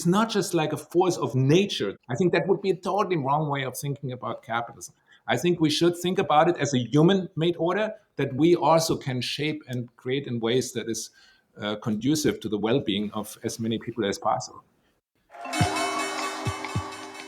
It's not just like a force of nature. I think that would be a totally wrong way of thinking about capitalism. I think we should think about it as a human-made order that we also can shape and create in ways that is conducive to the well-being of as many people as possible.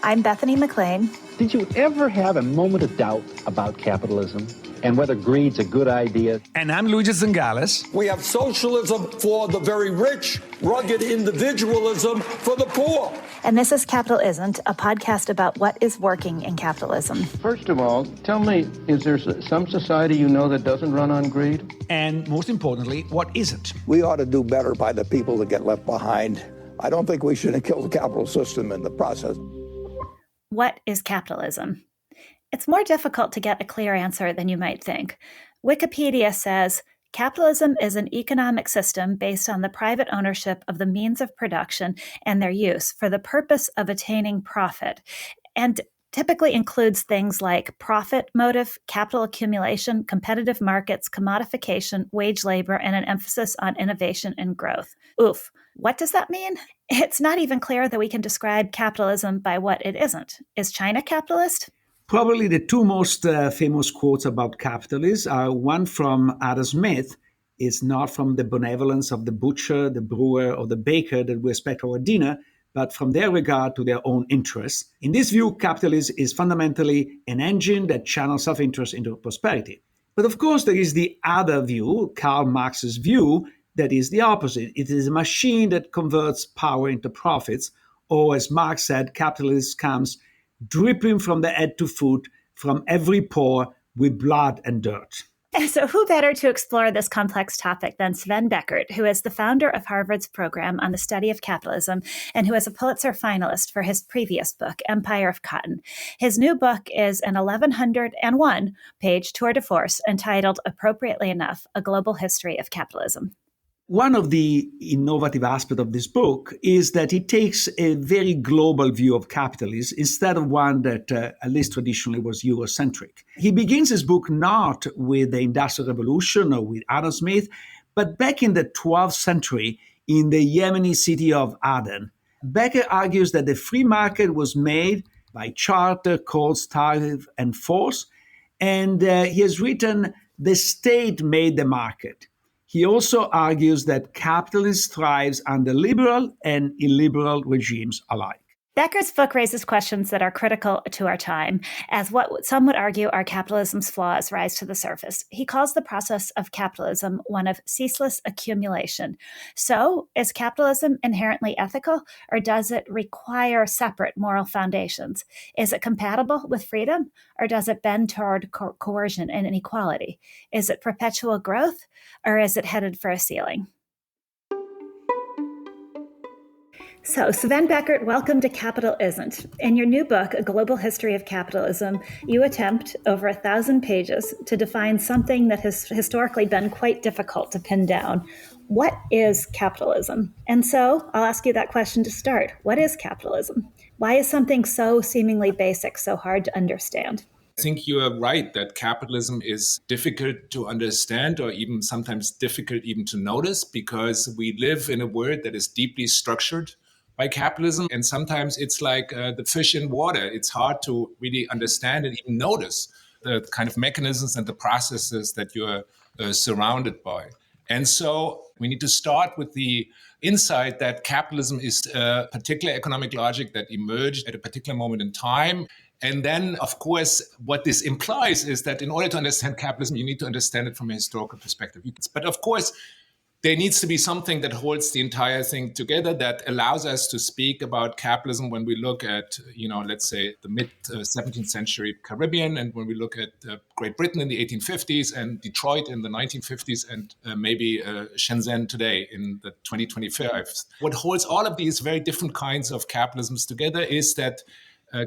I'm Bethany McLean. Did you ever have a moment of doubt about capitalism and whether greed's a good idea? And I'm Luigi and Bethany. We have socialism for the very rich, rugged individualism for the poor. And this is Capitalism, a podcast about what is working in capitalism. First of all, tell me, is there some society you know that doesn't run on greed? And most importantly, what isn't? We ought to do better by the people that get left behind. I don't think we should kill the capital system in the process. What is capitalism? It's more difficult to get a clear answer than you might think. Wikipedia says, capitalism is an economic system based on the private ownership of the means of production and their use for the purpose of attaining profit, and typically includes things like profit motive, capital accumulation, competitive markets, commodification, wage labor, and an emphasis on innovation and growth. Oof. What does that mean? It's not even clear that we can describe capitalism by what it isn't. Is China capitalist? Probably the two most famous quotes about capitalism are one from Adam Smith. It's not from the benevolence of the butcher, the brewer, or the baker that we expect our dinner, but from their regard to their own interests. In this view, capitalism is fundamentally an engine that channels self-interest into prosperity. But of course, there is the other view, Karl Marx's view, that is the opposite. It is a machine that converts power into profits, or as Marx said, capitalism comes dripping from the head to foot, from every pore, with blood and dirt. So who better to explore this complex topic than Sven Beckert, who is the founder of Harvard's program on the study of capitalism and who is a Pulitzer finalist for his previous book, Empire of Cotton. His new book is an 1,101-page tour de force entitled, appropriately enough, A Global History of Capitalism. One of the innovative aspects of this book is that it takes a very global view of capitalism instead of one that, at least traditionally, was Eurocentric. He begins his book not with the Industrial Revolution or with Adam Smith, but back in the 12th century in the Yemeni city of Aden. Beckert argues that the free market was made by charter, codes, tariff, and force, and he has written, "The state made the market." He also argues that capitalism thrives under liberal and illiberal regimes alike. Beckert's book raises questions that are critical to our time, as what some would argue are capitalism's flaws rise to the surface. He calls the process of capitalism one of ceaseless accumulation. So, is capitalism inherently ethical, or does it require separate moral foundations? Is it compatible with freedom, or does it bend toward coercion and inequality? Is it perpetual growth, or is it headed for a ceiling? So, Sven Beckert, welcome to Capital Isn't. In your new book, A Global History of Capitalism, you attempt, over 1,000 pages, to define something that has historically been quite difficult to pin down. What is capitalism? And so, I'll ask you that question to start. What is capitalism? Why is something so seemingly basic so hard to understand? I think you are right that capitalism is difficult to understand, or even sometimes difficult even to notice, because we live in a world that is deeply structured by capitalism. And sometimes it's like the fish in water. It's hard to really understand and even notice the kind of mechanisms and the processes that you're surrounded by. And so we need to start with the insight that capitalism is a particular economic logic that emerged at a particular moment in time. And then, of course, what this implies is that in order to understand capitalism, you need to understand it from a historical perspective. But of course, there needs to be something that holds the entire thing together, that allows us to speak about capitalism when we look at, let's say the mid 17th century Caribbean, and when we look at Great Britain in the 1850s and Detroit in the 1950s, and maybe Shenzhen today in the 2025. What holds all of these very different kinds of capitalisms together is that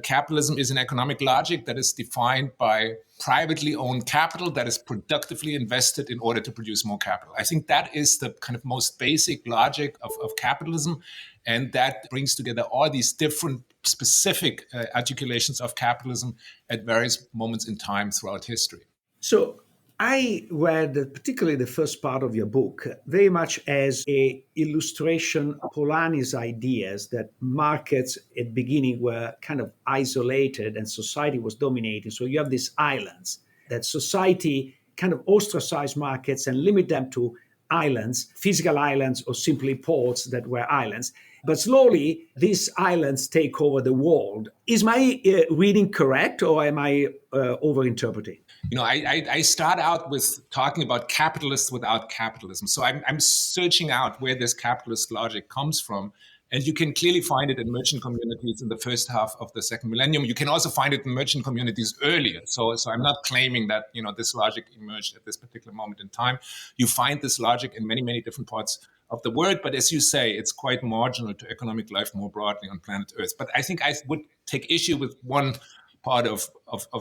capitalism is an economic logic that is defined by privately owned capital that is productively invested in order to produce more capital. I think that is the kind of most basic logic of capitalism, and that brings together all these different specific articulations of capitalism at various moments in time throughout history. So I read particularly the first part of your book very much as a illustration of Polanyi's ideas that markets at the beginning were kind of isolated and society was dominating. So you have these islands that society kind of ostracized markets and limit them to islands, physical islands or simply ports that were islands. But slowly, these islands take over the world. Is my reading correct, or am I overinterpreting? I start out with talking about capitalists without capitalism. So I'm searching out where this capitalist logic comes from. And you can clearly find it in merchant communities in the first half of the second millennium. You can also find it in merchant communities earlier. So I'm not claiming that, this logic emerged at this particular moment in time. You find this logic in many, many different parts of the world. But as you say, it's quite marginal to economic life more broadly on planet Earth. But I think I would take issue with one part of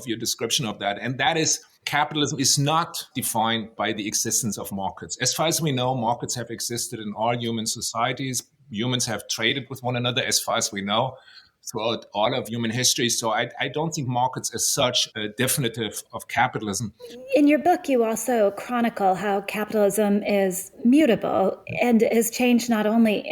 your description of that. And that is capitalism is not defined by the existence of markets. As far as we know, markets have existed in all human societies. Humans have traded with one another, as far as we know, throughout all of human history. So I don't think markets as such are definitive of capitalism. In your book, you also chronicle how capitalism is mutable and is changed not only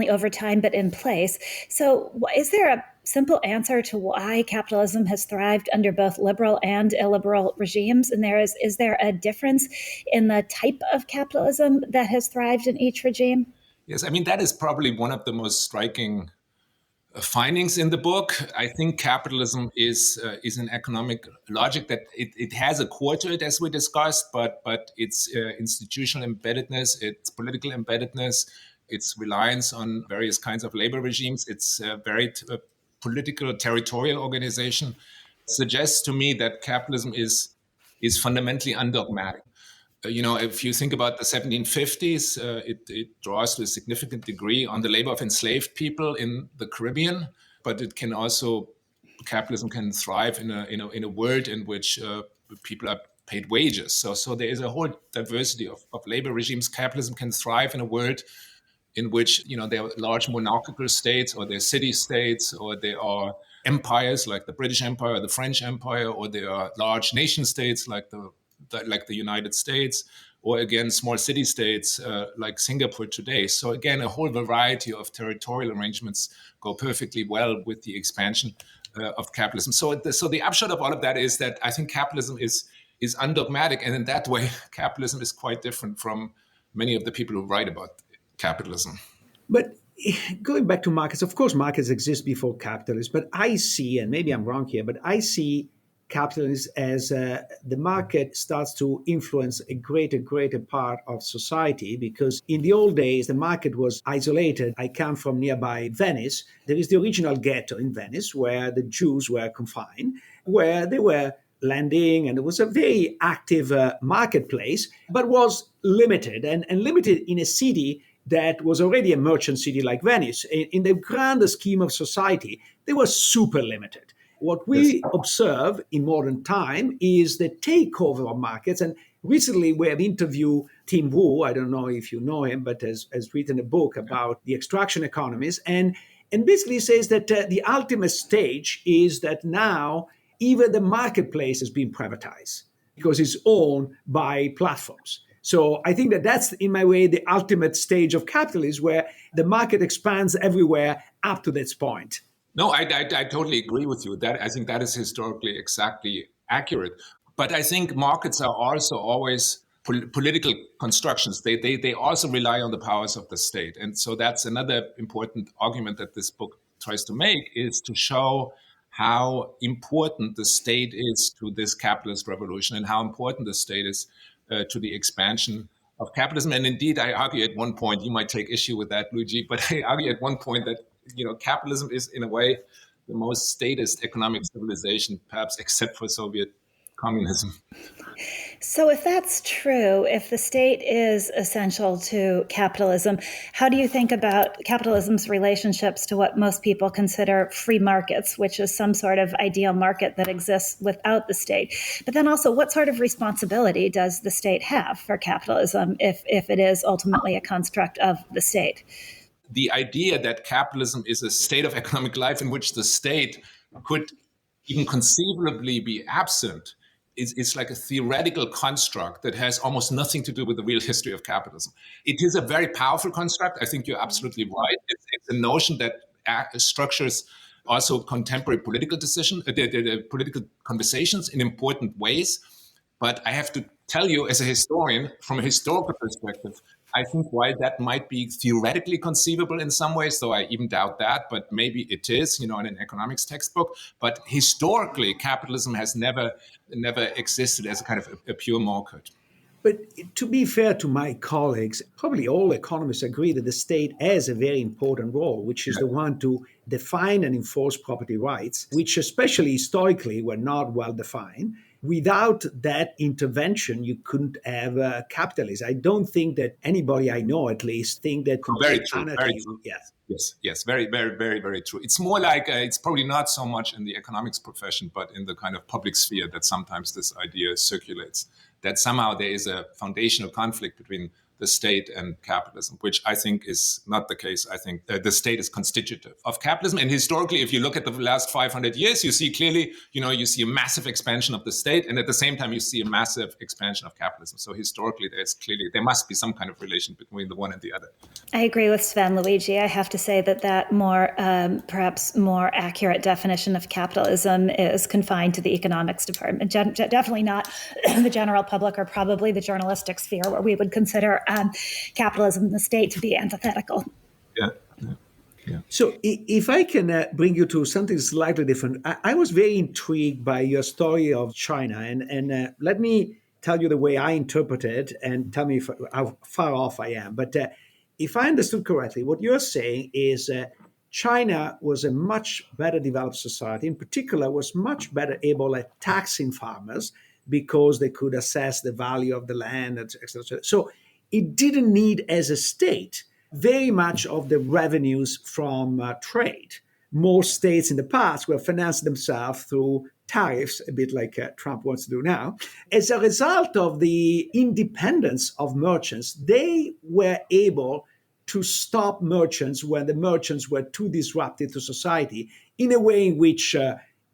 over time, but in place. So is there a simple answer to why capitalism has thrived under both liberal and illiberal regimes? And is there a difference in the type of capitalism that has thrived in each regime? Yes, I mean, that is probably one of the most striking findings in the book. I think capitalism is an economic logic that it has a core to it, as we discussed, but its institutional embeddedness, its political embeddedness, its reliance on various kinds of labor regimes, its very political territorial organization suggests to me that capitalism is fundamentally undogmatic. If you think about the 1750s, it draws to a significant degree on the labor of enslaved people in the Caribbean, but capitalism can thrive in a world in which people are paid wages. So there is a whole diversity of labor regimes. Capitalism can thrive in a world in which there are large monarchical states, or there are city states, or there are empires like the British Empire or the French Empire, or there are large nation states like the United States, or again, small city states like Singapore today. So again, a whole variety of territorial arrangements go perfectly well with the expansion of capitalism. So the upshot of all of that is that I think capitalism is undogmatic, and in that way, capitalism is quite different from many of the people who write about capitalism. But going back to markets, of course, markets exist before capitalism, but I see, and maybe I'm wrong here, but I see capitalism as the market starts to influence a greater part of society, because in the old days, the market was isolated. I come from nearby Venice. There is the original ghetto in Venice where the Jews were confined, where they were landing, and it was a very active marketplace, but was limited and limited in a city that was already a merchant city like Venice. In the grander scheme of society, they were super limited. What we observe in modern time is the takeover of markets. And recently we have interviewed Tim Wu, I don't know if you know him, but has written a book about the extraction economies, and basically says that the ultimate stage is that now even the marketplace has been privatized because it's owned by platforms. So I think that that's, in my way, the ultimate stage of capitalism, where the market expands everywhere up to this point. No, I totally agree with you. That I think that is historically exactly accurate. But I think markets are also always political constructions. They also rely on the powers of the state. And so that's another important argument that this book tries to make, is to show how important the state is to this capitalist revolution, and how important the state is to the expansion of capitalism. And indeed, I argue at one point, you might take issue with that, Luigi, but I argue at one point that capitalism is, in a way, the most statist economic civilization, perhaps except for Soviet communism. So if that's true, if the state is essential to capitalism, how do you think about capitalism's relationships to what most people consider free markets, which is some sort of ideal market that exists without the state? But then also, what sort of responsibility does the state have for capitalism if it is ultimately a construct of the state? The idea that capitalism is a state of economic life in which the state could even conceivably be absent is like a theoretical construct that has almost nothing to do with the real history of capitalism. It is a very powerful construct. I think you're absolutely right. It's a notion that structures also contemporary political the political conversations in important ways. But I have to tell you, as a historian, from a historical perspective, I think while that might be theoretically conceivable in some ways, though I even doubt that, but maybe it is, in an economics textbook. But historically, capitalism has never existed as a kind of a pure market. But to be fair to my colleagues, probably all economists agree that the state has a very important role, which is the one to define and enforce property rights, which especially historically were not well defined. Without that intervention, you couldn't have capitalism. I don't think that anybody I know, at least, think that very true. anarchy. Very true. Yes, very, very, very, very true. It's more like it's probably not so much in the economics profession, but in the kind of public sphere that sometimes this idea circulates, that somehow there is a foundational conflict between the state and capitalism, which I think is not the case. I think the state is constitutive of capitalism. And historically, if you look at the last 500 years, you see clearly, you see a massive expansion of the state. And at the same time, you see a massive expansion of capitalism. So historically, there must be some kind of relation between the one and the other. I agree with Sven, Luigi. I have to say that more, perhaps more accurate definition of capitalism is confined to the economics department. Definitely not the general public or probably the journalistic sphere, where we would consider capitalism and the state to be antithetical. Yeah. So if I can bring you to something slightly different, I was very intrigued by your story of China. And let me tell you the way I interpret it and tell me how far off I am. But if I understood correctly, what you're saying is China was a much better developed society, in particular was much better able at taxing farmers because they could assess the value of the land, etc. So it didn't need, as a state, very much of the revenues from trade. Most states in the past were financed themselves through tariffs, a bit like Trump wants to do now. As a result of the independence of merchants, they were able to stop merchants when the merchants were too disruptive to society, in a way in which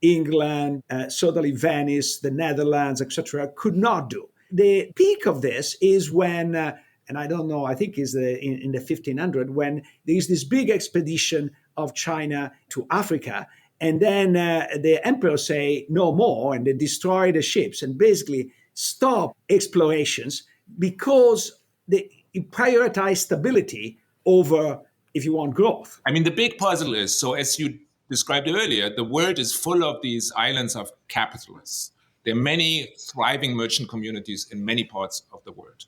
England, certainly Venice, the Netherlands, etc., could not do. The peak of this is when, and I don't know, I think is in the 1500, when there is this big expedition of China to Africa, and then the emperor say no more, and they destroy the ships and basically stop explorations because they prioritize stability over, if you want, growth. I mean, the big puzzle is, so as you described earlier, the world is full of these islands of capitalists. There are many thriving merchant communities in many parts of the world.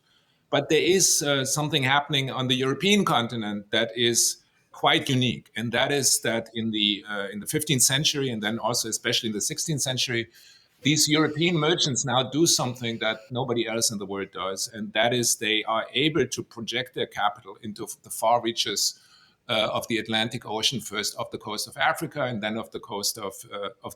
But there is something happening on the European continent that is quite unique. And that is that in the 15th century, and then also especially in the 16th century, these European merchants now do something that nobody else in the world does. And that is they are able to project their capital into the far reaches of the Atlantic Ocean, first off the coast of Africa and then off the coast of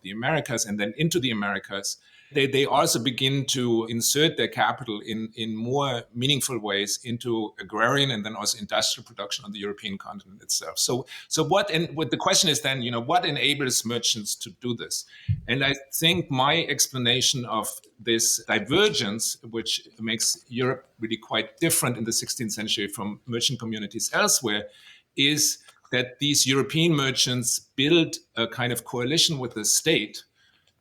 the Americas and then into the Americas. They also begin to insert their capital in more meaningful ways into agrarian and then also industrial production on the European continent itself. So what the question is then, what enables merchants to do this? And I think my explanation of this divergence, which makes Europe really quite different in the 16th century from merchant communities elsewhere, is that these European merchants build a kind of coalition with the state,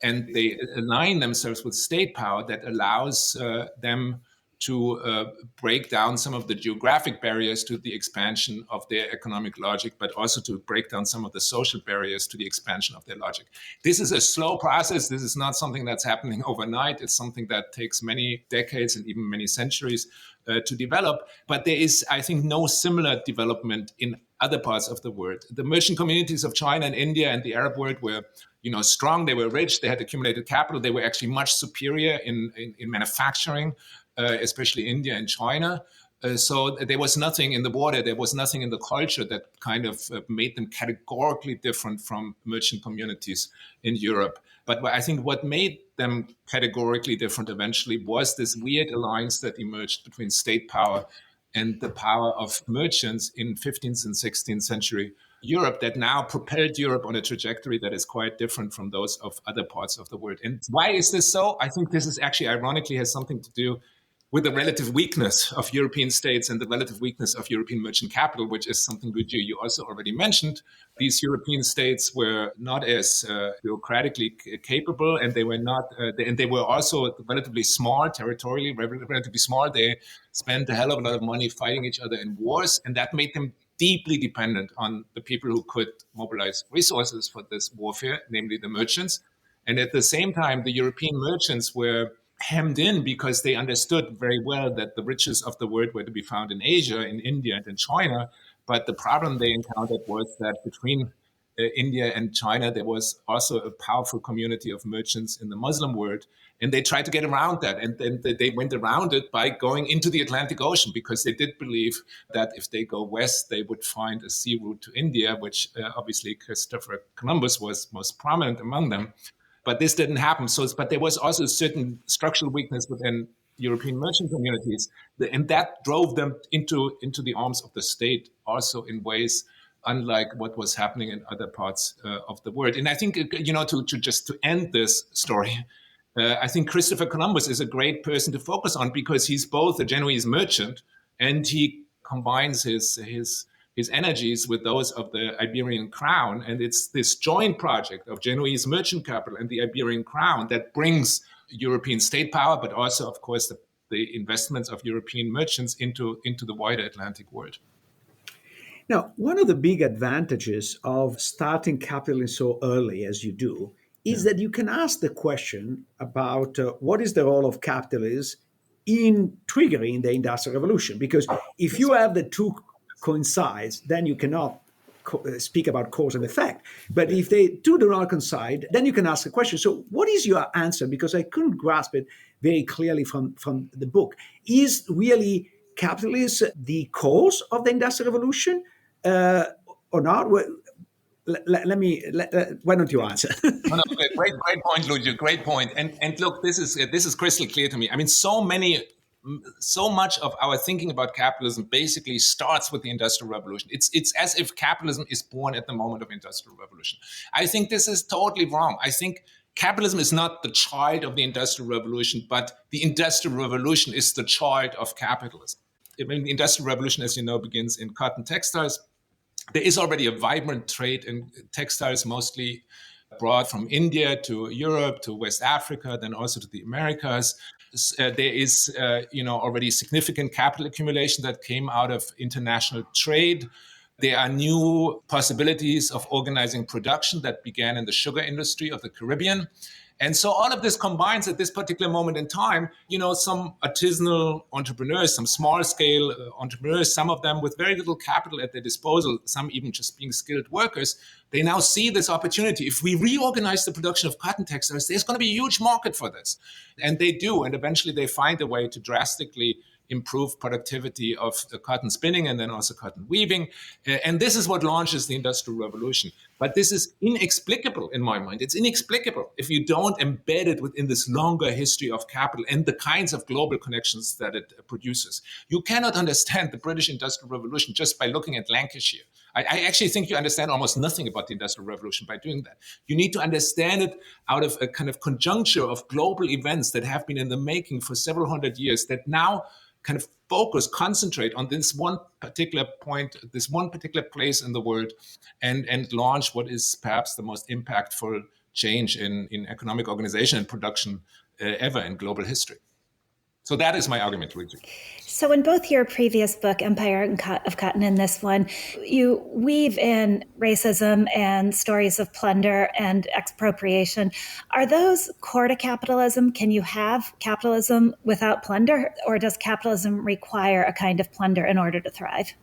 and they align themselves with state power that allows them to break down some of the geographic barriers to the expansion of their economic logic, but also to break down some of the social barriers to the expansion of their logic. This is a slow process. This is not something that's happening overnight. It's something that takes many decades and even many centuries to develop. But there is, I think, no similar development in other parts of the world. The merchant communities of China and India and the Arab world were strong, they were rich, they had accumulated capital, they were actually much superior in manufacturing, especially India and China. So there was nothing in the water, there was nothing in the culture that kind of made them categorically different from merchant communities in Europe. But I think what made them categorically different eventually was this weird alliance that emerged between state power and the power of merchants in 15th and 16th century Europe that now propelled Europe on a trajectory that is quite different from those of other parts of the world. And why is this so? I think this is actually ironically has something to do with the relative weakness of European states and the relative weakness of European merchant capital, which is something, Luigi, you also already mentioned. These European states were not as bureaucratically capable, and they were not, and they were also relatively small, territorially relatively small. They spent a hell of a lot of money fighting each other in wars, and that made them deeply dependent on the people who could mobilize resources for this warfare, namely the merchants. And at the same time, the European merchants were hemmed in because they understood very well that the riches of the world were to be found in Asia, in India, and in China. But the problem they encountered was that between India and China, there was also a powerful community of merchants in the Muslim world. And they tried to get around that. And then they went around it by going into the Atlantic Ocean, because they did believe that if they go west, they would find a sea route to India, which obviously Christopher Columbus was most prominent among them. But this didn't happen. But there was also a certain structural weakness within European merchant communities, and that drove them into the arms of the state, also in ways unlike what was happening in other parts of the world. And I think, to end this story, I think Christopher Columbus is a great person to focus on, because he's both a Genoese merchant and he combines his energies with those of the Iberian crown. And it's this joint project of Genoese merchant capital and the Iberian crown that brings European state power, but also, of course, the investments of European merchants into the wider Atlantic world. Now, one of the big advantages of starting capitalism so early as you do is that you can ask the question about what is the role of capitalism in triggering the Industrial Revolution. Because if you have the two coincides, then you cannot speak about cause and effect. But if they two do not coincide, then you can ask a question. So what is your answer? Because I couldn't grasp it very clearly from the book. Is really capitalism the cause of the Industrial Revolution or not? Why don't you answer? No, great point, Luigi. Great point. And look, this is crystal clear to me. I mean, so much of our thinking about capitalism basically starts with the Industrial Revolution. It's as if capitalism is born at the moment of Industrial Revolution. I think this is totally wrong. I think capitalism is not the child of the Industrial Revolution, but the Industrial Revolution is the child of capitalism. I mean, the Industrial Revolution, as you know, begins in cotton textiles. There is already a vibrant trade in textiles, mostly brought from India to Europe, to West Africa, then also to the Americas. There is, already significant capital accumulation that came out of international trade. There are new possibilities of organizing production that began in the sugar industry of the Caribbean. And so all of this combines at this particular moment in time, some artisanal entrepreneurs, some small scale entrepreneurs, some of them with very little capital at their disposal, some even just being skilled workers. They now see this opportunity. If we reorganize the production of cotton textiles, there's going to be a huge market for this. And they do. And eventually they find a way to drastically improve productivity of the cotton spinning and then also cotton weaving. And this is what launches the Industrial Revolution. But this is inexplicable in my mind. It's inexplicable if you don't embed it within this longer history of capital and the kinds of global connections that it produces. You cannot understand the British Industrial Revolution just by looking at Lancashire. I actually think you understand almost nothing about the Industrial Revolution by doing that. You need to understand it out of a kind of conjuncture of global events that have been in the making for several hundred years that now kind of concentrate on this one particular point, this one particular place in the world, and launch what is perhaps the most impactful change in economic organization and production ever in global history. So that is my argument, Luigi. So in both your previous book, Empire of Cotton, and this one, you weave in racism and stories of plunder and expropriation. Are those core to capitalism? Can you have capitalism without plunder, or does capitalism require a kind of plunder in order to thrive?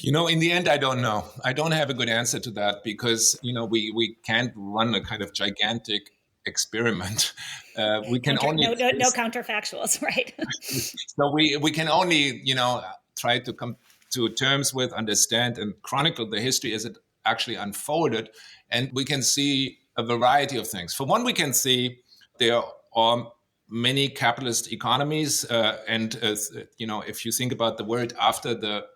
In the end, I don't know. I don't have a good answer to that because, we can't run a kind of gigantic experiment. We can only no counterfactuals, right? So we can only try to come to terms with, understand, and chronicle the history as it actually unfolded, and we can see a variety of things. For one, we can see there are many capitalist economies, and if you think about the world after the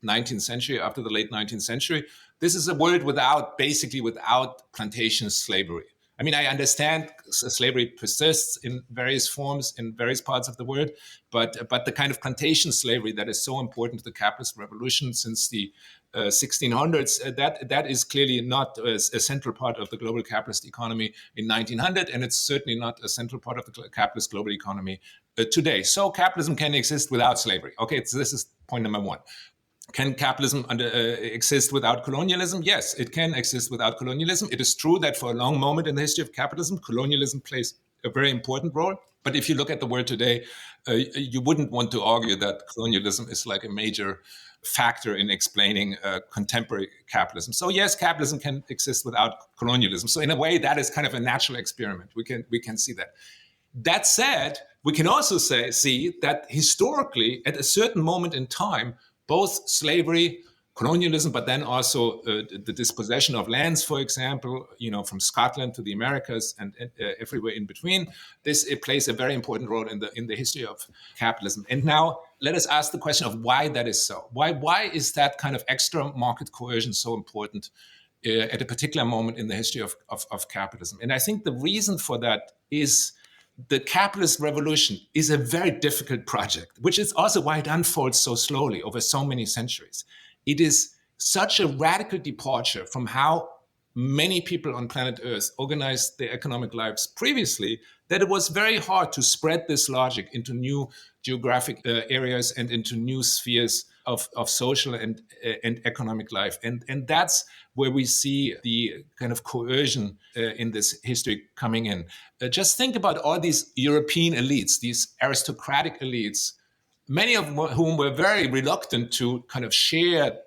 19th century, after the late 19th century. This is a world without plantation slavery. I mean, I understand slavery persists in various forms in various parts of the world, but the kind of plantation slavery that is so important to the capitalist revolution since the 1600s, that is clearly not a central part of the global capitalist economy in 1900, and it's certainly not a central part of the capitalist global economy today. So capitalism can exist without slavery. Okay, this is point number one. Can capitalism exist without colonialism? Yes, it can exist without colonialism. It is true that for a long moment in the history of capitalism, colonialism plays a very important role. But if you look at the world today, you wouldn't want to argue that colonialism is like a major factor in explaining contemporary capitalism. So yes, capitalism can exist without colonialism. So in a way, that is kind of a natural experiment. We can see that. That said, we can also see that historically, at a certain moment in time, both slavery, colonialism, but then also the dispossession of lands, for example, from Scotland to the Americas and everywhere in between. It plays a very important role in the history of capitalism. And now let us ask the question of why that is so. Why is that kind of extra market coercion so important at a particular moment in the history of capitalism? And I think the reason for that is the capitalist revolution is a very difficult project, which is also why it unfolds so slowly over so many centuries. It is such a radical departure from how many people on planet Earth organized their economic lives previously that it was very hard to spread this logic into new geographic areas and into new spheres of social and economic life. And that's where we see the kind of coercion in this history coming in. Just think about all these European elites, these aristocratic elites, many of whom were very reluctant to kind of share,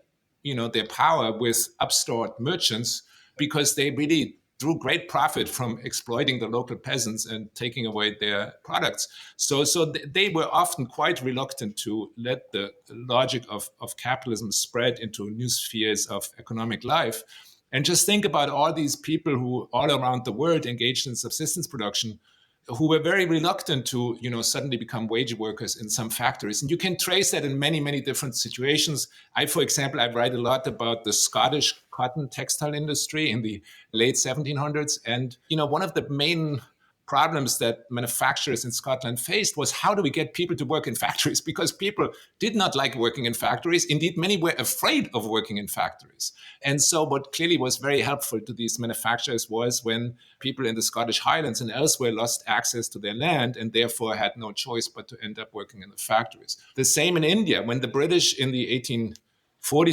their power with upstart merchants because they really drew great profit from exploiting the local peasants and taking away their products. So they were often quite reluctant to let the logic of capitalism spread into new spheres of economic life. And just think about all these people who all around the world engaged in subsistence production, who were very reluctant to, suddenly become wage workers in some factories. And you can trace that in many, many different situations. For example, I write a lot about the Scottish cotton textile industry in the late 1700s. And, one of the main problems that manufacturers in Scotland faced was how do we get people to work in factories? Because people did not like working in factories. Indeed, many were afraid of working in factories. And so what clearly was very helpful to these manufacturers was when people in the Scottish Highlands and elsewhere lost access to their land and therefore had no choice but to end up working in the factories. The same in India, when the British in the 1840s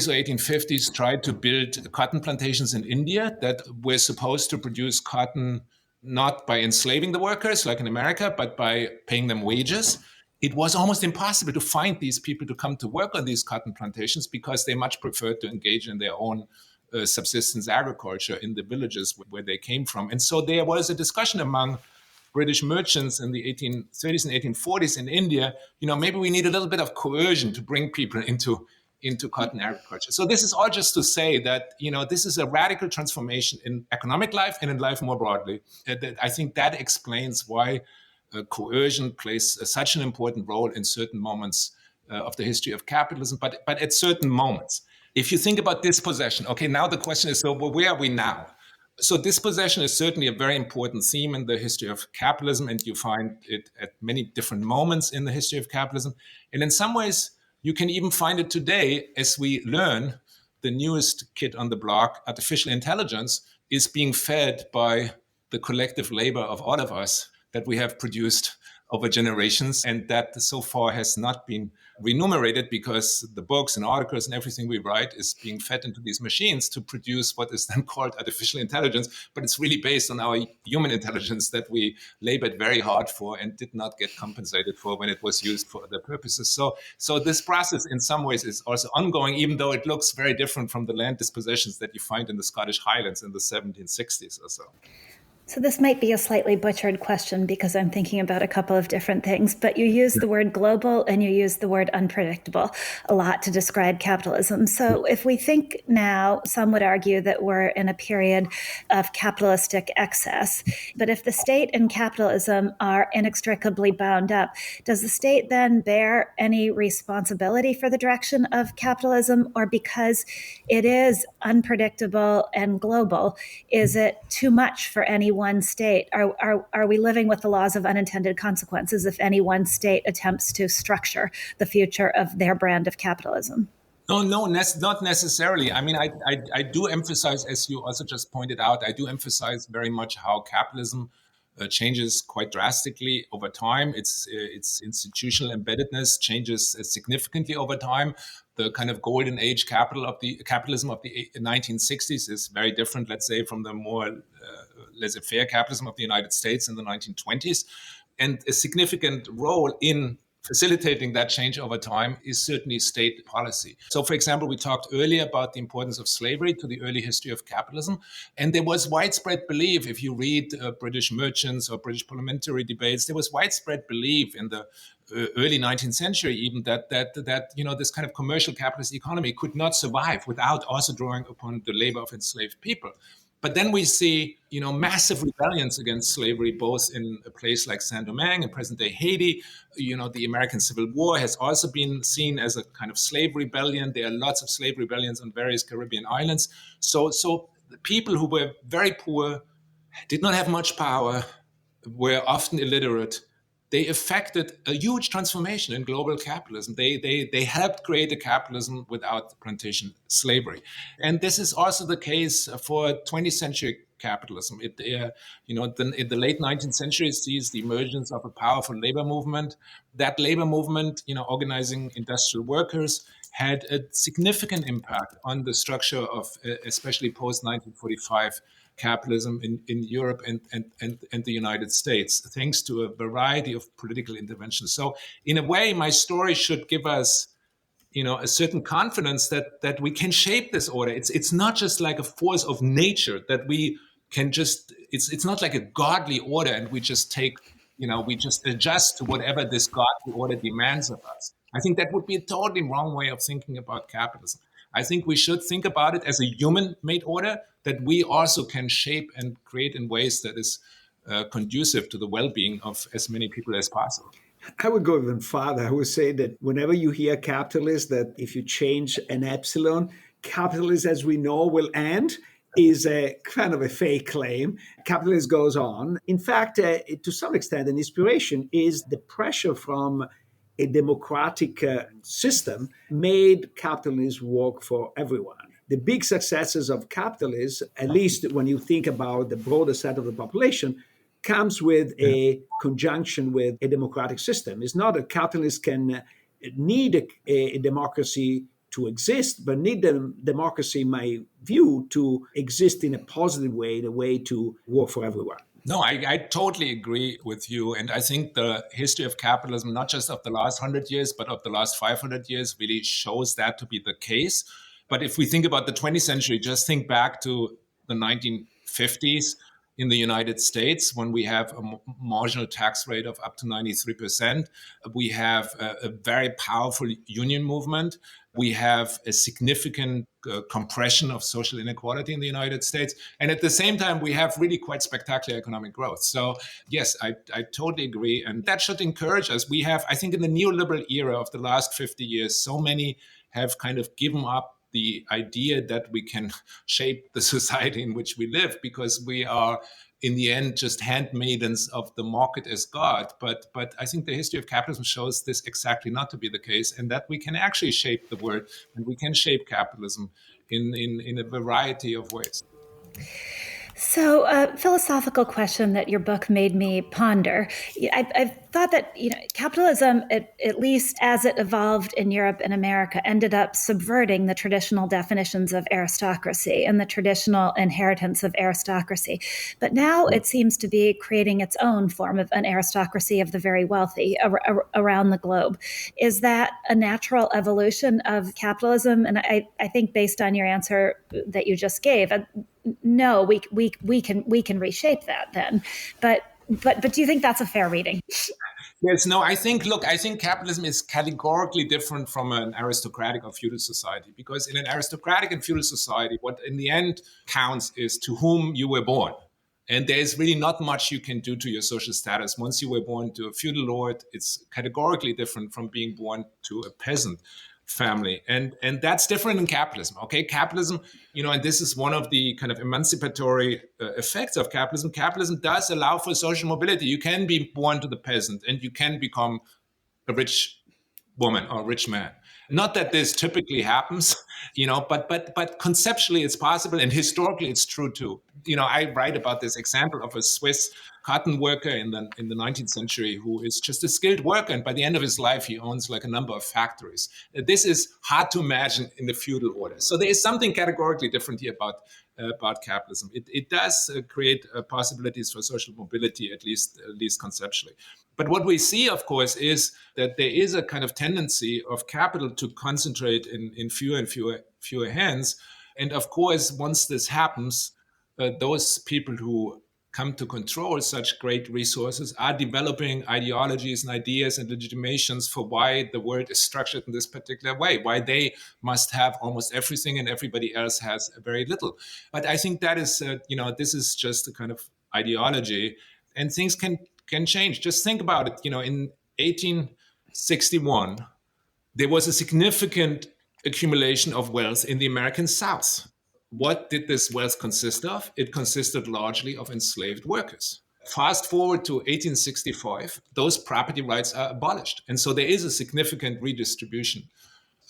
or 1850s tried to build cotton plantations in India that were supposed to produce cotton not by enslaving the workers like in America, but by paying them wages. It was almost impossible to find these people to come to work on these cotton plantations because they much preferred to engage in their own subsistence agriculture in the villages where they came from. And so there was a discussion among British merchants in the 1830s and 1840s in India, maybe we need a little bit of coercion to bring people into cotton agriculture. So this is all just to say that, this is a radical transformation in economic life and in life more broadly. I think that explains why coercion plays such an important role in certain moments of the history of capitalism, but at certain moments. If you think about dispossession, okay, now the question is, where are we now? So dispossession is certainly a very important theme in the history of capitalism, and you find it at many different moments in the history of capitalism. And in some ways, you can even find it today as we learn the newest kid on the block, artificial intelligence, is being fed by the collective labor of all of us that we have produced over generations, and that so far has not been remunerated because the books and articles and everything we write is being fed into these machines to produce what is then called artificial intelligence. But it's really based on our human intelligence that we labored very hard for and did not get compensated for when it was used for other purposes. So this process in some ways is also ongoing, even though it looks very different from the land dispossessions that you find in the Scottish Highlands in the 1760s or so. So this might be a slightly butchered question because I'm thinking about a couple of different things, but you use the word global and you use the word unpredictable a lot to describe capitalism. So if we think now, some would argue that we're in a period of capitalistic excess. But if the state and capitalism are inextricably bound up, does the state then bear any responsibility for the direction of capitalism? Or because it is unpredictable and global, is it too much for any one state? Are we living with the laws of unintended consequences if any one state attempts to structure the future of their brand of capitalism? No, no, not necessarily. I mean, I do emphasize, as you also just pointed out, I do emphasize very much how capitalism changes quite drastically over time. Its institutional embeddedness changes significantly over time. The kind of golden age capitalism of the 1960s is very different, let's say, from the more laissez-faire capitalism of the United States in the 1920s. And a significant role in facilitating that change over time is certainly state policy. So, for example, we talked earlier about the importance of slavery to the early history of capitalism. And there was widespread belief, if you read British merchants or British parliamentary debates, there was widespread belief in the early 19th century even that this kind of commercial capitalist economy could not survive without also drawing upon the labor of enslaved people. But then we see, massive rebellions against slavery, both in a place like Saint-Domingue in present-day Haiti. The American Civil War has also been seen as a kind of slave rebellion. There are lots of slave rebellions on various Caribbean islands. So the people who were very poor, did not have much power, were often illiterate. They affected a huge transformation in global capitalism. They helped create a capitalism without plantation slavery. And this is also the case for 20th century capitalism. In the late 19th century, it sees the emergence of a powerful labor movement. That labor movement, organizing industrial workers, had a significant impact on the structure of especially post-1945 capitalism in Europe and the United States, thanks to a variety of political interventions. So in a way, my story should give us a certain confidence that we can shape this order. It's not just like a force of nature that we can just, it's not like a godly order and we just we just adjust to whatever this godly order demands of us. I think that would be a totally wrong way of thinking about capitalism. I think we should think about it as a human-made order that we also can shape and create in ways that is conducive to the well-being of as many people as possible. I would go even farther. I would say that whenever you hear capitalist, that if you change an epsilon, capitalism as we know will end, is a kind of a fake claim. Capitalism goes on. In fact, to some extent, an inspiration is the pressure from a democratic system made capitalism work for everyone. The big successes of capitalism, at least when you think about the broader set of the population, comes with a conjunction with a democratic system. It's not that capitalists can need a democracy to exist, but need the democracy, in my view, to exist in a positive way, in a way to work for everyone. No, I totally agree with you. And I think the history of capitalism, not just of the last 100 years, but of the last 500 years, really shows that to be the case. But if we think about the 20th century, just think back to the 1950s in the United States, when we have a marginal tax rate of up to 93%. We have a very powerful union movement. We have a significant compression of social inequality in the United States. And at the same time, we have really quite spectacular economic growth. So yes, I totally agree. And that should encourage us. We have, I think in the neoliberal era of the last 50 years, so many have kind of given up the idea that we can shape the society in which we live, because we are in the end just handmaidens of the market as God. But I think the history of capitalism shows this exactly not to be the case, and that we can actually shape the world and we can shape capitalism in a variety of ways. So a philosophical question that your book made me ponder. I've thought that capitalism, at least as it evolved in Europe and America, ended up subverting the traditional definitions of aristocracy and the traditional inheritance of aristocracy. But now it seems to be creating its own form of an aristocracy of the very wealthy around the globe. Is that a natural evolution of capitalism? And I think based on your answer that you just gave, no, we can reshape that then. But do you think that's a fair reading? Yes, no, I think capitalism is categorically different from an aristocratic or feudal society, because in an aristocratic and feudal society, what in the end counts is to whom you were born. And there's really not much you can do to your social status. Once you were born to a feudal lord, it's categorically different from being born to a peasant family. And that's different in capitalism. Okay, capitalism, and this is one of the kind of emancipatory effects of capitalism. Capitalism does allow for social mobility. You can be born to the peasant and you can become a rich woman or a rich man. Not that this typically happens, but conceptually it's possible, and historically it's true too. I write about this example of a Swiss cotton worker in the 19th century who is just a skilled worker, and by the end of his life he owns like a number of factories. This is hard to imagine in the feudal order. So there is something categorically different here about capitalism. It does create possibilities for social mobility, at least conceptually. But what we see, of course, is that there is a kind of tendency of capital to concentrate in fewer and fewer hands. And of course, once this happens, those people who come to control such great resources are developing ideologies and ideas and legitimations for why the world is structured in this particular way, why they must have almost everything and everybody else has very little. But I think that is, this is just a kind of ideology, and things can change. Just think about it. In 1861, there was a significant accumulation of wealth in the American South. What did this wealth consist of? It consisted largely of enslaved workers. Fast forward to 1865, those property rights are abolished. And so there is a significant redistribution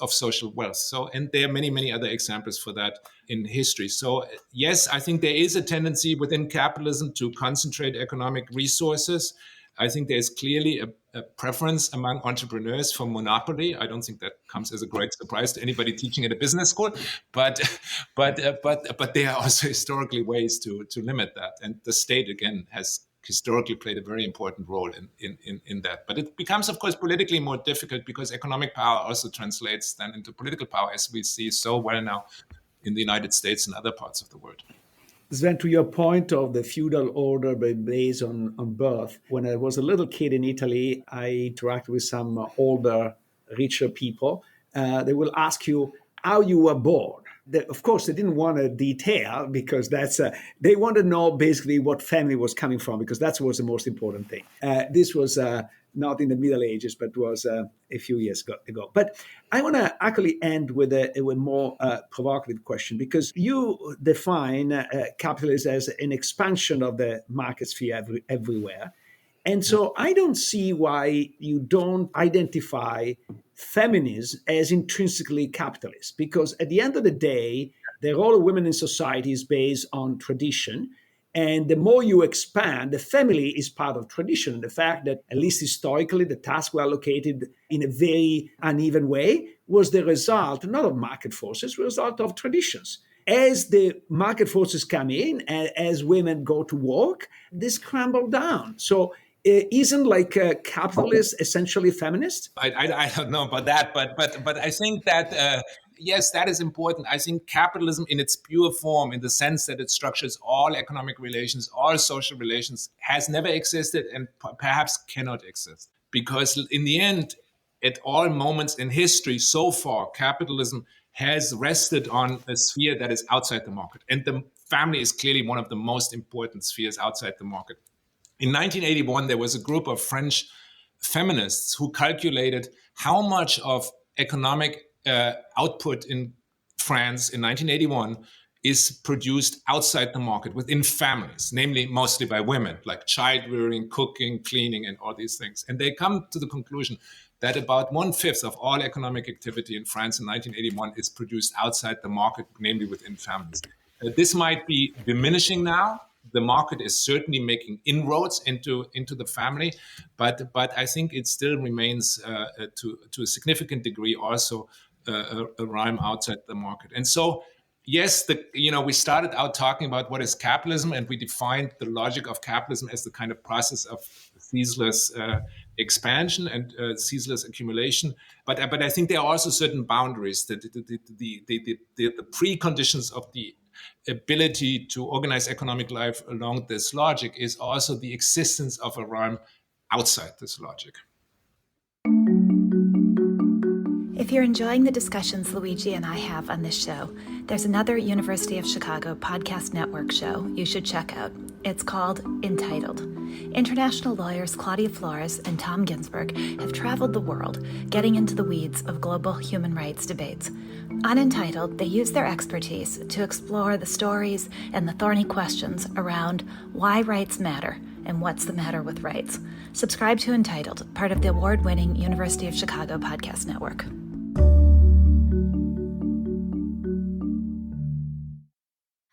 of social wealth. So, and there are many, many other examples for that in history. So, yes, I think there is a tendency within capitalism to concentrate economic resources. I think there's clearly a preference among entrepreneurs for monopoly. I don't think that comes as a great surprise to anybody teaching at a business school, but there are also historically ways to limit that. And the state, again, has historically played a very important role in that. But it becomes, of course, politically more difficult because economic power also translates then into political power, as we see so well now in the United States and other parts of the world. Sven, to your point of the feudal order based on birth, when I was a little kid in Italy, I interacted with some older, richer people. They will ask you how you were born. Of course, they didn't want to detail because they want to know basically what family was coming from, because that was the most important thing. This was not in the Middle Ages, but was a few years ago. But I want to actually end with a more provocative question, because you define capitalism as an expansion of the market sphere everywhere. And so I don't see why you don't identify feminism as intrinsically capitalist, because at the end of the day, the role of women in society is based on tradition. And the more you expand, the family is part of tradition. The fact that, at least historically, the tasks were allocated in a very uneven way was the result, not of market forces, was the result of traditions. As the market forces come in, as women go to work, this crumble down. So isn't capitalist essentially feminist? I don't know about that, but I think that yes, that is important. I think capitalism in its pure form, in the sense that it structures all economic relations, all social relations, has never existed and perhaps cannot exist. Because in the end, at all moments in history so far, capitalism has rested on a sphere that is outside the market. And the family is clearly one of the most important spheres outside the market. In 1981, there was a group of French feminists who calculated how much of economic output in France in 1981 is produced outside the market within families, namely mostly by women, like child rearing, cooking, cleaning, and all these things. And they come to the conclusion that about 1/5 of all economic activity in France in 1981 is produced outside the market, namely within families. This might be diminishing now, the market is certainly making inroads into the family, but I think it still remains to a significant degree also a rhyme outside the market. And so, yes, we started out talking about what is capitalism, and we defined the logic of capitalism as the kind of process of ceaseless expansion and ceaseless accumulation. But I think there are also certain boundaries that the preconditions of the ability to organize economic life along this logic is also the existence of a rhyme outside this logic. If you're enjoying the discussions Luigi and I have on this show, there's another University of Chicago podcast network show you should check out. It's called Entitled. International lawyers Claudia Flores and Tom Ginsberg have traveled the world, getting into the weeds of global human rights debates. On Entitled, they use their expertise to explore the stories and the thorny questions around why rights matter and what's the matter with rights. Subscribe to Entitled, part of the award-winning University of Chicago podcast network.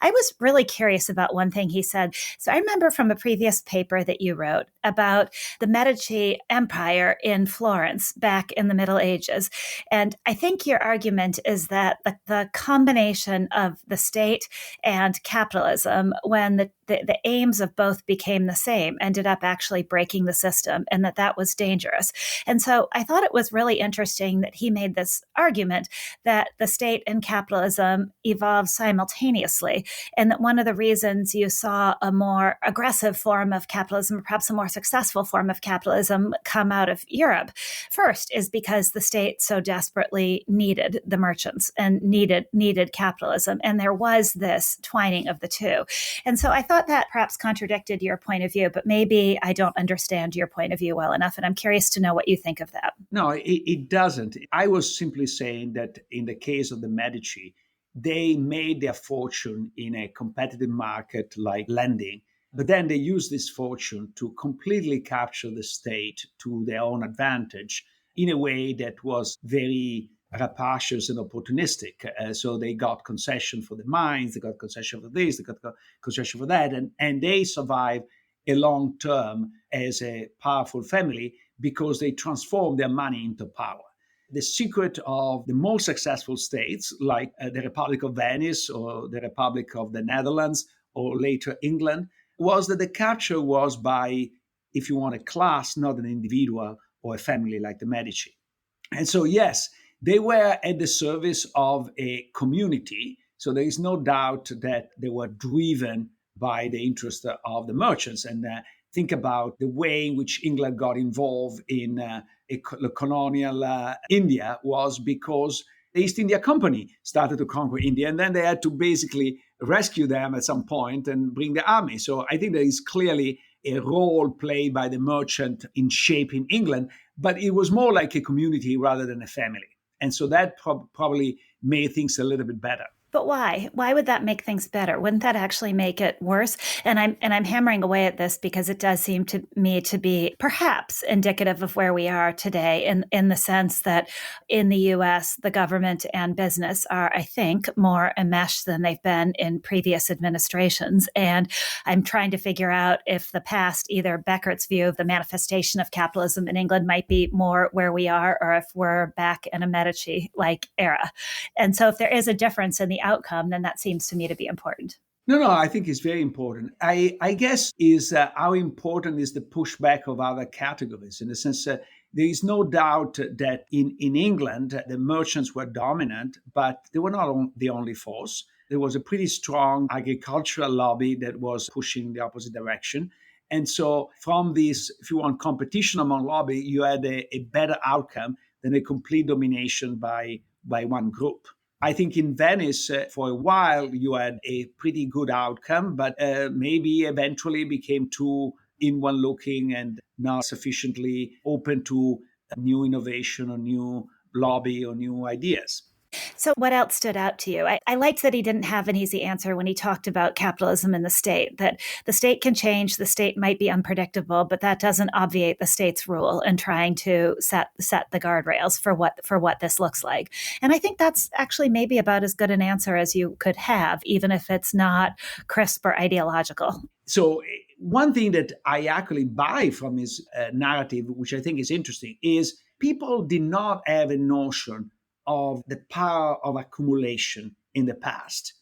I was really curious about one thing he said. So I remember from a previous paper that you wrote about the Medici Empire in Florence back in the Middle Ages. And I think your argument is that the combination of the state and capitalism, when the aims of both became the same, ended up actually breaking the system, and that was dangerous. And so I thought it was really interesting that he made this argument that the state and capitalism evolved simultaneously, and that one of the reasons you saw a more aggressive form of capitalism, perhaps a more successful form of capitalism, come out of Europe first is because the state so desperately needed the merchants and needed capitalism. And there was this twining of the two. And so I thought that perhaps contradicted your point of view, but maybe I don't understand your point of view well enough. And I'm curious to know what you think of that. No, it doesn't. I was simply saying that in the case of the Medici, they made their fortune in a competitive market like lending, but then they used this fortune to completely capture the state to their own advantage in a way that was very rapacious and opportunistic. So they got concession for the mines, they got concession for this, they got concession for that, and they survived a long term as a powerful family because they transformed their money into power. The secret of the most successful states, like the Republic of Venice or the Republic of the Netherlands or later England, was that the capture was by, if you want, a class, not an individual or a family like the Medici. And so, yes, they were at the service of a community. So there is no doubt that they were driven by the interest of the merchants. And think about the way in which England got involved in colonial India was because the East India Company started to conquer India, and then they had to basically rescue them at some point and bring the army. So I think there is clearly a role played by the merchant in shaping England, but it was more like a community rather than a family. And so that probably made things a little bit better. But why? Why would that make things better? Wouldn't that actually make it worse? And I'm hammering away at this because it does seem to me to be perhaps indicative of where we are today in the sense that in the US, the government and business are, I think, more enmeshed than they've been in previous administrations. And I'm trying to figure out if the past, either Beckert's view of the manifestation of capitalism in England might be more where we are, or if we're back in a Medici-like era. And so if there is a difference in the outcome, then that seems to me to be important. No, I think it's very important. I guess is how important is the pushback of other categories in the sense that there is no doubt that in England, the merchants were dominant, but they were not the only force. There was a pretty strong agricultural lobby that was pushing the opposite direction. And so from this, if you want, competition among lobby, you had a better outcome than a complete domination by one group. I think in Venice, for a while, you had a pretty good outcome, but maybe eventually became too inward looking and not sufficiently open to new innovation or new lobby or new ideas. So, what else stood out to you? I liked that he didn't have an easy answer when he talked about capitalism in the state, that the state can change, the state might be unpredictable, but that doesn't obviate the state's role in trying to set the guardrails for what this looks like. And I think that's actually maybe about as good an answer as you could have, even if it's not crisp or ideological. So one thing that I actually buy from his narrative, which I think is interesting, is people did not have a notion of the power of accumulation in the past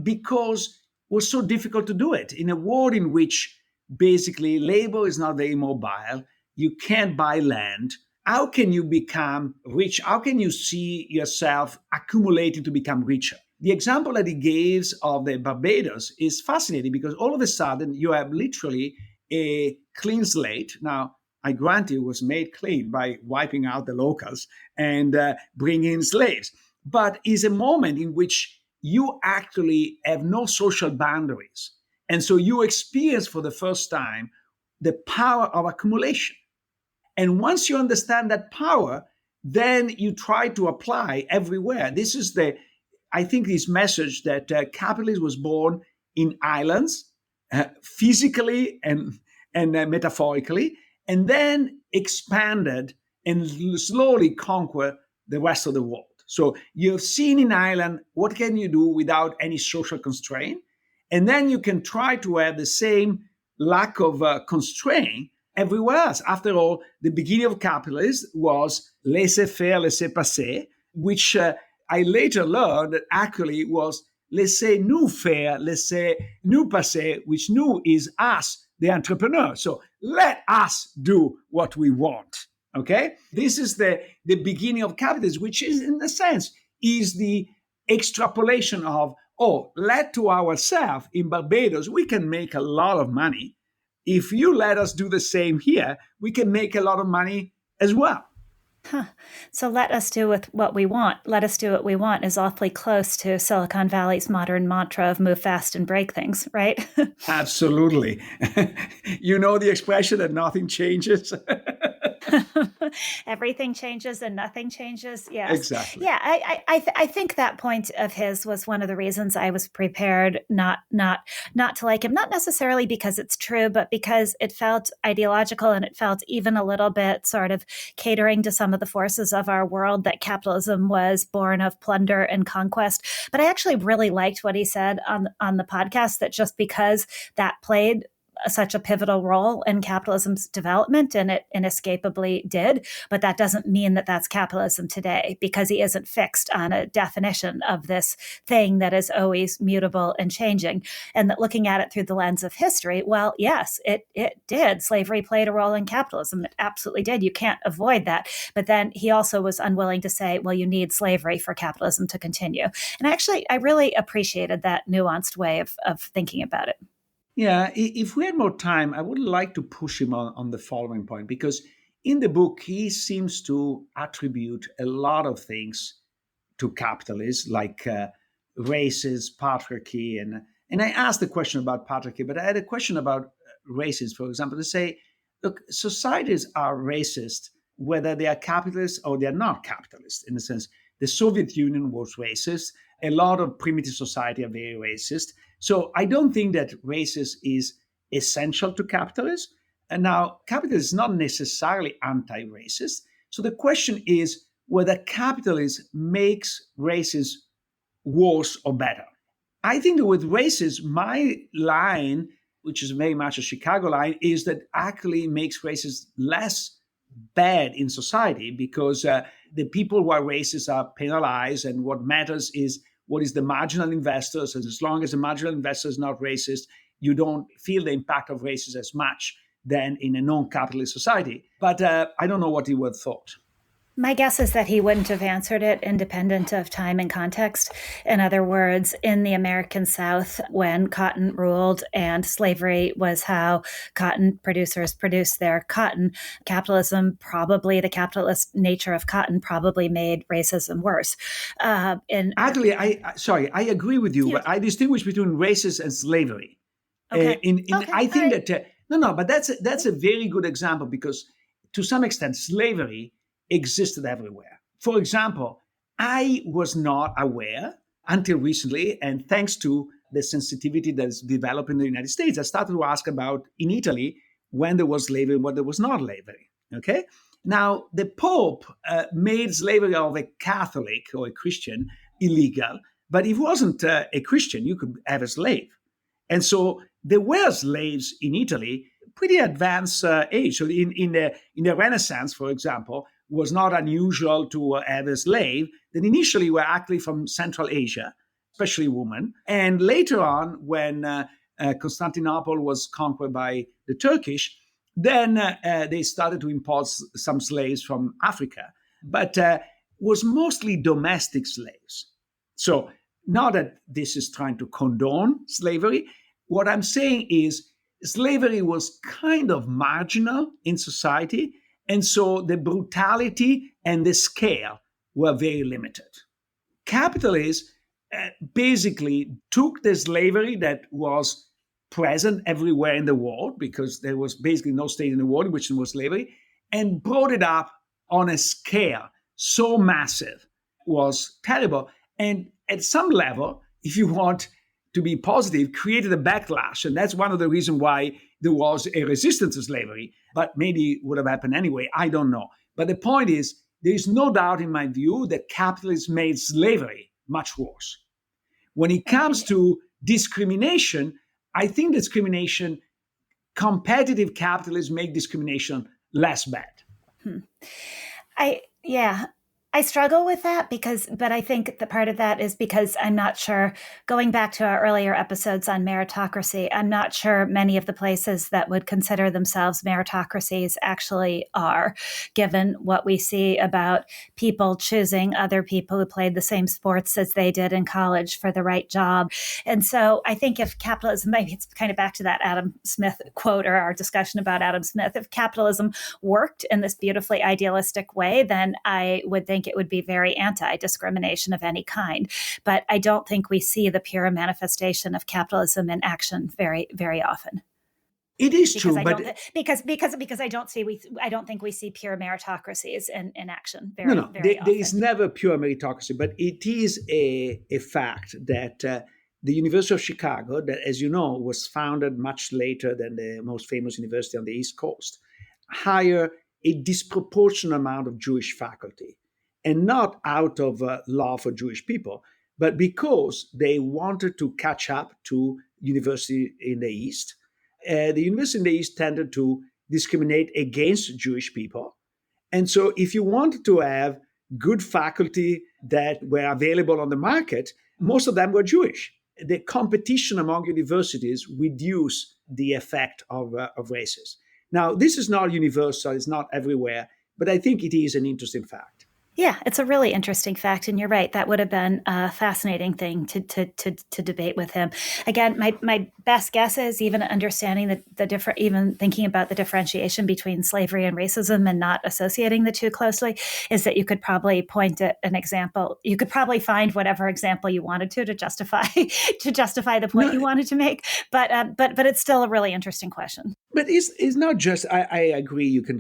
because it was so difficult to do it in a world in which basically labor is not very mobile. You can't buy land. How can you become rich? How can you see yourself accumulating to become richer? The example that he gives of the Barbados is fascinating because all of a sudden you have literally a clean slate. Now, I grant you, it was made clean by wiping out the locals and bringing in slaves. But it's a moment in which you actually have no social boundaries. And so you experience for the first time the power of accumulation. And once you understand that power, then you try to apply everywhere. This is I think this message that capitalism was born in islands, physically and metaphorically, and then expanded and slowly conquer the rest of the world. So you've seen in Ireland, what can you do without any social constraint? And then you can try to have the same lack of constraint everywhere else. After all, the beginning of capitalism was laissez-faire, laissez-passer, which I later learned that actually was laissez-nous-faire, laissez-nous-passer, which nous is us, the entrepreneur. So let us do what we want. Okay? This is the beginning of capitalism, which is, in a sense, is the extrapolation of, let to ourselves in Barbados, we can make a lot of money. If you let us do the same here, we can make a lot of money as well. Huh. So let us do with what we want. Let us do what we want is awfully close to Silicon Valley's modern mantra of move fast and break things, right? Absolutely. You know the expression that nothing changes? Everything changes and nothing changes. Yes. Exactly. Yeah, I think that point of his was one of the reasons I was prepared not to like him, not necessarily because it's true, but because it felt ideological and it felt even a little bit sort of catering to some of the forces of our world, that capitalism was born of plunder and conquest. But I actually really liked what he said on the podcast, that just because that played such a pivotal role in capitalism's development, and it inescapably did. But that doesn't mean that that's capitalism today, because he isn't fixed on a definition of this thing that is always mutable and changing. And that looking at it through the lens of history, well, yes, it did. Slavery played a role in capitalism. It absolutely did. You can't avoid that. But then he also was unwilling to say, well, you need slavery for capitalism to continue. And I really appreciated that nuanced way of thinking about it. Yeah, if we had more time, I would like to push him on the following point, because in the book, he seems to attribute a lot of things to capitalism, like races, patriarchy. And I asked the question about patriarchy, but I had a question about races, for example, to say, look, societies are racist, whether they are capitalist or they are not capitalist. In a sense, the Soviet Union was racist. A lot of primitive society are very racist. So I don't think that racist is essential to capitalism. And now, capitalism is not necessarily anti-racist. So the question is whether capitalism makes racism worse or better. I think that with racism, my line, which is very much a Chicago line, is that actually makes racism less bad in society, because the people who are racist are penalized, and what matters is what is the marginal investors. And as long as the marginal investor is not racist, you don't feel the impact of racism as much than in a non-capitalist society. But I don't know what he would have thought. My guess is that he wouldn't have answered it independent of time and context. In other words, in the American South, when cotton ruled and slavery was how cotton producers produced their cotton, capitalism, probably the capitalist nature of cotton, probably made racism worse. Actually, I agree with you, but I distinguish between racism and slavery. Okay. I think that but that's a very good example, because to some extent slavery existed everywhere. For example, I was not aware until recently, and thanks to the sensitivity that's developed in the United States, I started to ask about in Italy when there was slavery and when there was not slavery. Okay, now the Pope made slavery of a Catholic or a Christian illegal, but if he wasn't a Christian, you could have a slave, and so there were slaves in Italy, pretty advanced age. So in the Renaissance, for example, was not unusual to have a slave that initially were actually from Central Asia, especially women. And later on, when Constantinople was conquered by the Turkish, then they started to import some slaves from Africa, but was mostly domestic slaves. So not that this is trying to condone slavery. What I'm saying is slavery was kind of marginal in society, and so the brutality and the scale were very limited. Capitalists basically took the slavery that was present everywhere in the world, because there was basically no state in the world in which there was slavery, and brought it up on a scale so massive, was terrible. And at some level, if you want to be positive, created a backlash. And that's one of the reasons why there was a resistance to slavery, but maybe it would have happened anyway. I don't know. But the point is, there is no doubt in my view that capitalism made slavery much worse. When it comes to discrimination, I think discrimination, competitive capitalism make discrimination less bad. I struggle with that but I think the part of that is because I'm not sure, going back to our earlier episodes on meritocracy, I'm not sure many of the places that would consider themselves meritocracies actually are, given what we see about people choosing other people who played the same sports as they did in college for the right job. And so I think if capitalism, maybe it's kind of back to that Adam Smith quote or our discussion about Adam Smith, if capitalism worked in this beautifully idealistic way, then I would think it would be very anti-discrimination of any kind. But I don't think we see the pure manifestation of capitalism in action very, very often. It is true, because I don't think we see pure meritocracies in action very, no. Very often. There is never pure meritocracy, but it is a fact that the University of Chicago, that, as you know, was founded much later than the most famous university on the East Coast, hire a disproportionate amount of Jewish faculty. And not out of love for Jewish people, but because they wanted to catch up to university in the East. The university in the East tended to discriminate against Jewish people. And so if you wanted to have good faculty that were available on the market, most of them were Jewish. The competition among universities reduced the effect of races. Now, this is not universal, it's not everywhere, but I think it is an interesting fact. Yeah, it's a really interesting fact, and you're right. That would have been a fascinating thing to debate with him. Again, my best guess is even understanding the different, even thinking about the differentiation between slavery and racism and not associating the two closely, is that you could probably point at an example. You could probably find whatever example you wanted to justify the point you wanted to make. But it's still a really interesting question. But it's not just, I agree, you can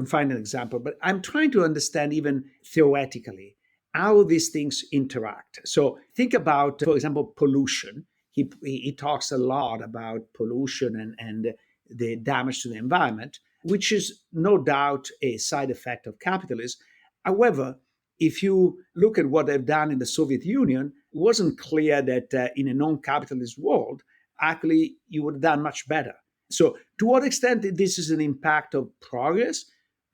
find an example, but I'm trying to understand even theoretically how these things interact. So think about, for example, pollution. He talks a lot about pollution and the damage to the environment, which is no doubt a side effect of capitalism. However, if you look at what they've done in the Soviet Union, it wasn't clear that in a non-capitalist world, actually, you would have done much better. So to what extent this is an impact of progress?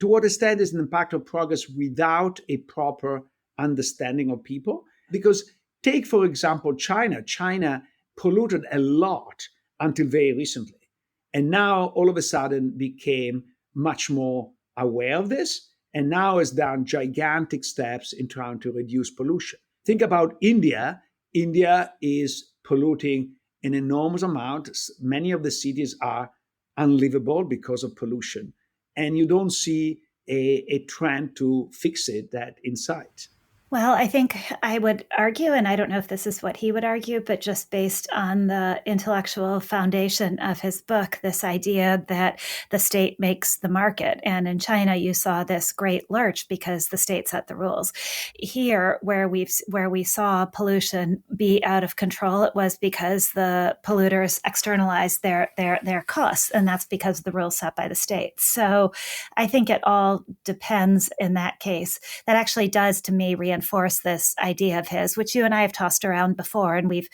To what extent is an impact of progress without a proper understanding of people? Because take, for example, China. China polluted a lot until very recently. And now all of a sudden became much more aware of this, and now has done gigantic steps in trying to reduce pollution. Think about India. India is polluting an enormous amount. Many of the cities are unlivable because of pollution. And you don't see a trend to fix it that in sight. Well, I think I would argue, and I don't know if this is what he would argue, but just based on the intellectual foundation of his book, this idea that the state makes the market. And in China, you saw this great lurch because the state set the rules. Here, where we saw pollution be out of control, it was because the polluters externalized their costs, and that's because of the rules set by the state. So I think it all depends in that case. That actually does, to me, reinforce this idea of his, which you and I have tossed around before, and we've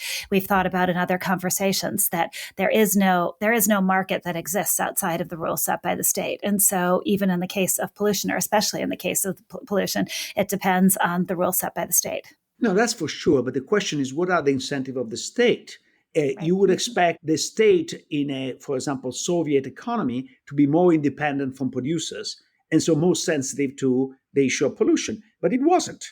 thought about in other conversations, that there is no market that exists outside of the rules set by the state. And so even in the case of pollution, or especially in the case of pollution, it depends on the rules set by the state. No, that's for sure. But the question is, what are the incentives of the state? Right. You would expect the state in a, for example, Soviet economy to be more independent from producers, and so more sensitive to the issue of pollution. But it wasn't.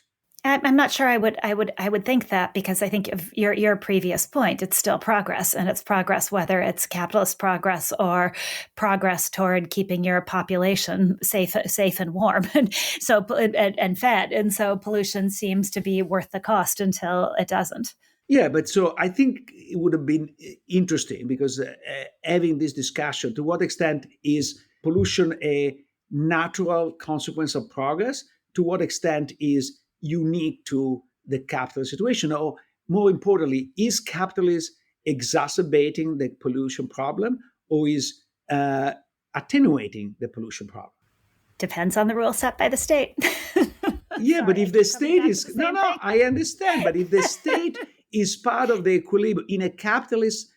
I'm not sure I would think that, because I think of your previous point, it's still progress, and it's progress whether it's capitalist progress or progress toward keeping your population safe and warm, and fed. And so pollution seems to be worth the cost until it doesn't. Yeah, but so I think it would have been interesting, because having this discussion, to what extent is pollution a natural consequence of progress? To what extent is unique to the capitalist situation? Or more importantly, is capitalism exacerbating the pollution problem, or is attenuating the pollution problem? Depends on the rule set by the state. Yeah, but if the state is... No, I understand. But if the state is part of the equilibrium in a capitalist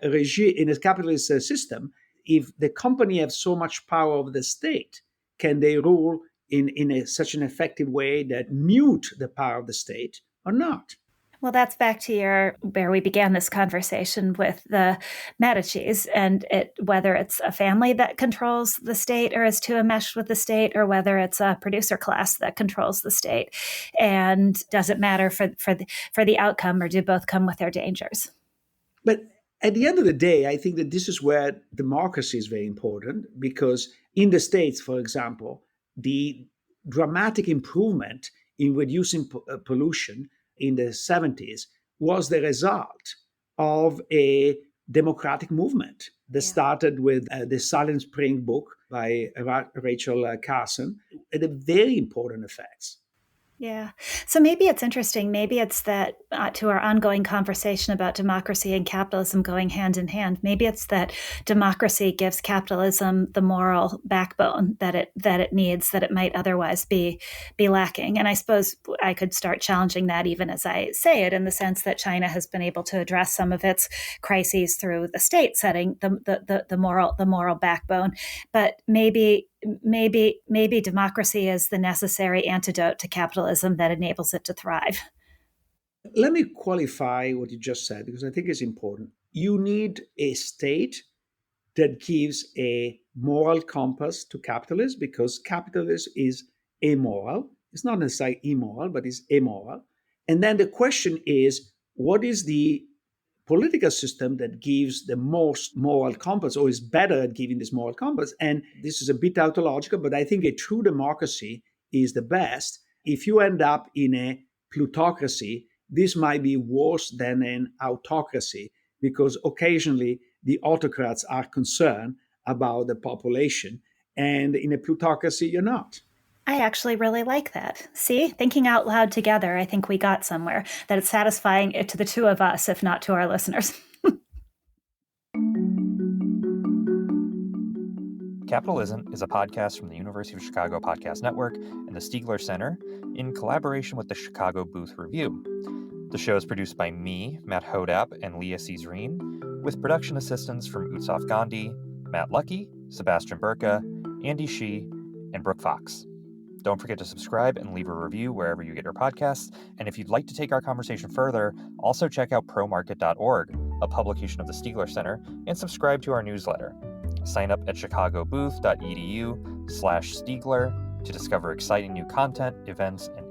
regime, in a capitalist system, if the company have so much power over the state, can they rule in such an effective way that mute the power of the state or not? Well, that's back to where we began this conversation with the Medicis, and whether it's a family that controls the state or is too enmeshed with the state, or whether it's a producer class that controls the state. And does it matter for the outcome, or do both come with their dangers? But at the end of the day, I think that this is where democracy is very important, because in the States, for example, the dramatic improvement in reducing pollution in the 70s was the result of a democratic movement that started with the Silent Spring book by Rachel Carson, and a very important effects. Yeah. So maybe it's interesting. Maybe it's that to our ongoing conversation about democracy and capitalism going hand in hand, maybe it's that democracy gives capitalism the moral backbone that it needs, that it might otherwise be lacking. And I suppose I could start challenging that even as I say it, in the sense that China has been able to address some of its crises through the state setting the moral backbone. But maybe democracy is the necessary antidote to capitalism that enables it to thrive. Let me qualify what you just said, because I think it's important. You need a state that gives a moral compass to capitalism, because capitalism is amoral. It's not necessarily immoral, but it's amoral. And then the question is, what is the political system that gives the most moral compass, or is better at giving this moral compass? And this is a bit tautological, but I think a true democracy is the best. If you end up in a plutocracy, this might be worse than an autocracy, because occasionally the autocrats are concerned about the population, and in a plutocracy, you're not. I actually really like that. See, thinking out loud together, I think we got somewhere, that it's satisfying to the two of us, if not to our listeners. Capitalism is a podcast from the University of Chicago Podcast Network and the Stiegler Center in collaboration with the Chicago Booth Review. The show is produced by me, Matt Hodap, and Leah Cesarine, with production assistance from Utsof Gandhi, Matt Lucky, Sebastian Burka, Andy Shee, and Brooke Fox. Don't forget to subscribe and leave a review wherever you get your podcasts. And if you'd like to take our conversation further, also check out promarket.org, a publication of the Stiegler Center, and subscribe to our newsletter. Sign up at chicagobooth.edu/Stiegler to discover exciting new content, events, and